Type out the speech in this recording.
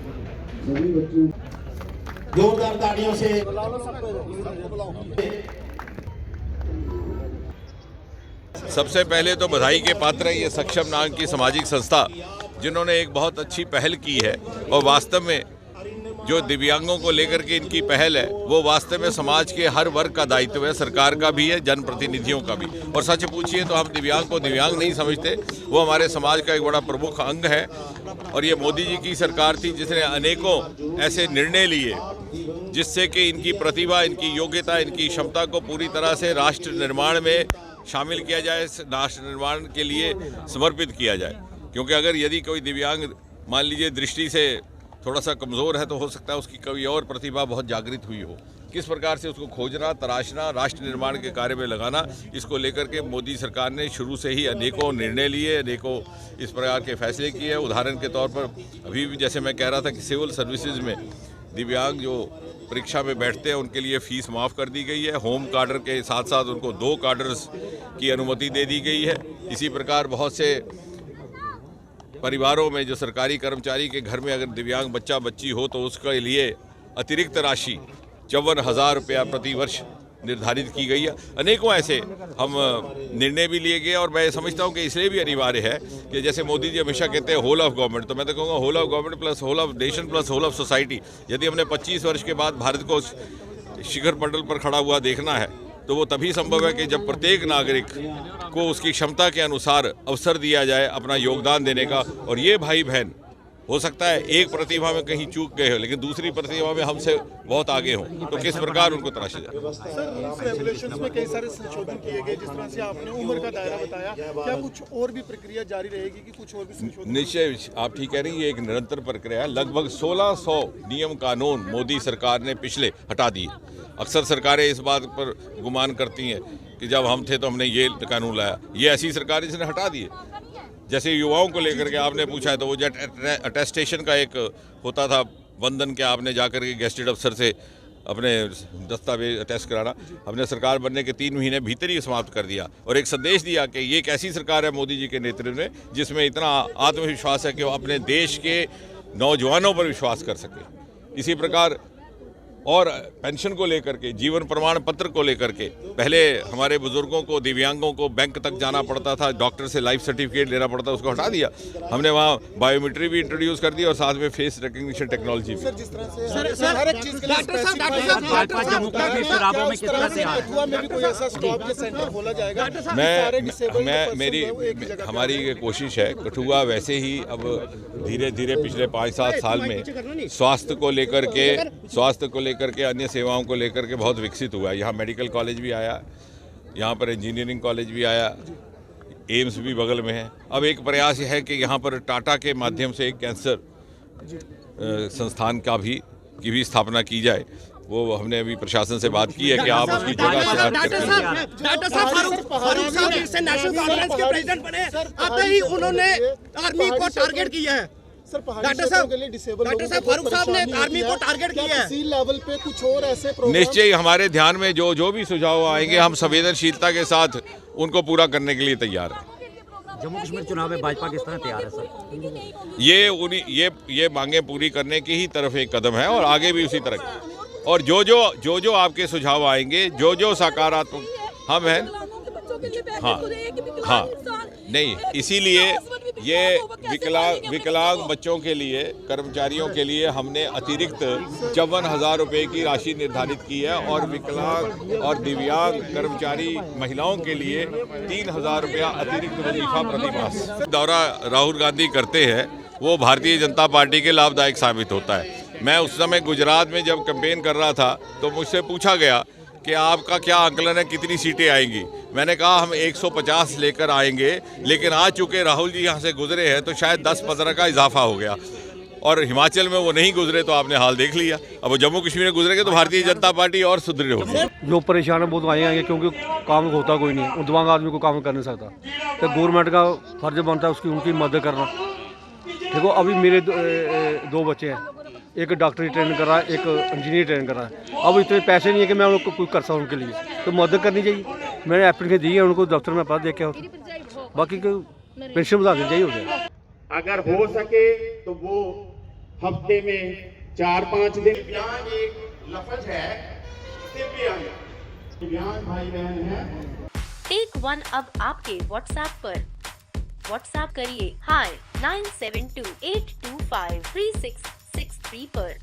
सभी बच्चों जोरदार तालियों से सबसे पहले तो बधाई के पात्र है ये सक्षम नाम की सामाजिक संस्था, जिन्होंने एक बहुत अच्छी पहल की है। और वास्तव में जो दिव्यांगों को लेकर के इनकी पहल है वो वास्तव में समाज के हर वर्ग का दायित्व है, सरकार का भी है, जनप्रतिनिधियों का भी। और सच पूछिए तो हम दिव्यांग को दिव्यांग नहीं समझते, वो हमारे समाज का एक बड़ा प्रमुख अंग है। और ये मोदी जी की सरकार थी जिसने अनेकों ऐसे निर्णय लिए जिससे कि इनकी प्रतिभा, इनकी योग्यता, इनकी क्षमता को पूरी तरह से राष्ट्र निर्माण में शामिल किया जाए, राष्ट्र निर्माण के लिए समर्पित किया जाए। क्योंकि अगर यदि कोई दिव्यांग मान लीजिए दृष्टि से थोड़ा सा कमज़ोर है तो हो सकता है उसकी कोई और प्रतिभा बहुत जागृत हुई हो। किस प्रकार से उसको खोजना, तराशना, राष्ट्र निर्माण के कार्य में लगाना, इसको लेकर के मोदी सरकार ने शुरू से ही अनेकों निर्णय लिए, अनेकों इस प्रकार के फैसले किए। उदाहरण के तौर पर अभी भी जैसे मैं कह रहा था कि सिविल सर्विसेज में दिव्यांग जो परीक्षा में बैठते हैं उनके लिए फ़ीस माफ़ कर दी गई है। होम कार्डर के साथ साथ उनको 2 कार्डर्स की अनुमति दे दी गई है। इसी प्रकार बहुत से परिवारों में जो सरकारी कर्मचारी के घर में अगर दिव्यांग बच्चा बच्ची हो तो उसके लिए अतिरिक्त राशि 54,000 रुपया प्रति वर्ष निर्धारित की गई है। अनेकों ऐसे हम निर्णय भी लिए गए। और मैं समझता हूं कि इसलिए भी अनिवार्य है कि जैसे मोदी जी हमेशा कहते हैं होल ऑफ गवर्नमेंट, तो मैं तो कहूँगा whole of government plus whole of nation plus whole of society. यदि हमने 25 वर्ष के बाद भारत को शिखर पटल पर खड़ा हुआ देखना है तो वो तभी संभव है कि जब प्रत्येक नागरिक को उसकी क्षमता के अनुसार अवसर दिया जाए अपना योगदान देने का। और ये भाई बहन हो सकता है एक प्रतिभा में कहीं चूक गए हो लेकिन दूसरी प्रतिभा में हमसे बहुत आगे हों, तो किस प्रकार उनको तराशा जाए। सर, इस रेगुलेशंस में कई सारे संशोधन किए गए, जिस तरह से आपने उम्र का दायरा बताया, क्या कुछ और भी प्रक्रिया जारी रहेगी कि कुछ और भी संशोधन? निश्चय, आप ठीक कह रही हैं, ये एक निरंतर प्रक्रिया है। लगभग 1600 नियम कानून मोदी सरकार ने पिछले हटा दिए। अक्सर सरकारें इस बात पर गुमान करती हैं कि जब हम थे तो हमने ये कानून लाया, ये ऐसी सरकार जिसने हटा दिए। जैसे युवाओं को लेकर के आपने पूछा है तो वो जो अटेस्टेशन का एक होता था बंधन के, आपने जाकर के गेस्टेड अफसर से अपने दस्तावेज अटेस्ट कराना, हमने सरकार बनने के 3 महीने भीतर ही समाप्त कर दिया। और एक संदेश दिया कि ये एक ऐसी सरकार है मोदी जी के नेतृत्व में जिसमें इतना आत्मविश्वास है कि वो अपने देश के नौजवानों पर विश्वास कर सके। इसी प्रकार और पेंशन को लेकर के, जीवन प्रमाण पत्र को लेकर के, पहले हमारे बुजुर्गों को, दिव्यांगों को बैंक तक जाना पड़ता था, डॉक्टर से लाइफ सर्टिफिकेट लेना पड़ता, उसको हटा दिया हमने। वहाँ बायोमेट्री भी इंट्रोड्यूस कर दी और साथ में फेस रिकग्निशन टेक्नोलॉजी भी। जिस तरह से हर एक चीज के लिए हमारी ये कोशिश है। कठुआ वैसे ही अब धीरे धीरे पिछले 5-7 साल में स्वास्थ्य को लेकर के अन्य सेवाओं को लेकर के बहुत विकसित हुआ है। यहाँ मेडिकल कॉलेज भी आया, यहाँ पर इंजीनियरिंग कॉलेज भी आया, एम्स भी बगल में है। अब एक प्रयास है कि यहाँ पर टाटा के माध्यम से एक कैंसर संस्थान की भी स्थापना की जाए। वो हमने अभी प्रशासन से बात की है कि आप उसकी जगह से डॉक्टर साहब फारूक साहब इससे नेशनल कॉन्फ्रेंस के प्रेसिडेंट बने, आते ही उन्होंने आर्मी को टारगेट किया है। डॉक्टर साहब फारूक साहब ने आर्मी को टारगेट किया है। इसी लेवल पे कुछ और ऐसे निश्चय हमारे ध्यान में जो भी सुझाव आएंगे हम संवेदनशीलता के साथ उनको पूरा करने के लिए तैयार हैं। जम्मू कश्मीर चुनाव में भाजपा किस तरह तैयार है सर? ये मांगे पूरी करने की ही तरफ एक कदम है और आगे भी उसी तरह। और जो आपके सुझाव आएंगे, जो सकारात्मक हम हैं। हाँ नहीं, इसीलिए ये विकलांग बच्चों के लिए, कर्मचारियों के लिए हमने अतिरिक्त 54,000 रुपये की राशि निर्धारित की है। और विकलांग और दिव्यांग कर्मचारी महिलाओं के लिए 3,000 रुपया अतिरिक्त वजीफा प्रति मास। दौरा राहुल गांधी करते हैं वो भारतीय जनता पार्टी के लाभदायक साबित होता है। मैं उस समय गुजरात में जब कैंपेन कर रहा था तो मुझसे पूछा गया कि आपका क्या आकलन है, कितनी सीटें आएंगी। मैंने कहा हम 150 लेकर आएंगे, लेकिन आ चुके राहुल जी यहाँ से गुजरे हैं तो शायद 10-15 का इजाफा हो गया। और हिमाचल में वो नहीं गुजरे तो आपने हाल देख लिया। अब वो जम्मू कश्मीर में गुजरेंगे तो भारतीय जनता पार्टी और सुदृढ़ होगी। जो परेशान है वो तो आएंगे क्योंकि काम होता कोई नहीं, वो दिव्यांग आदमी को काम कर नहीं सकता। तो गवर्नमेंट का फर्ज बनता है उनकी मदद करना। देखो अभी मेरे 2 बच्चे हैं, एक डॉक्टरी ट्रेनिंग कर रहा है, एक इंजीनियर ट्रेनिंग कर रहा है। अब इतने पैसे नहीं है कि मैं उनको कुछ कर सकूँ उनके लिए, तो मदद करनी चाहिए। मैंने एप्लीकेशन दी है उनको, दफ्तर में पता देखे बाकी पेंशन बढ़ा देनी चाहिए। अगर हो सके तो वो हफ्ते में 4-5 दिन। दिव्यांग एक लफ्ज है, दिव्यांग भाई बहन हैं। टेक वन अब आपके व्हाट्सएप पर। व्हाट्सएप करिए हाय 9728253663 पर।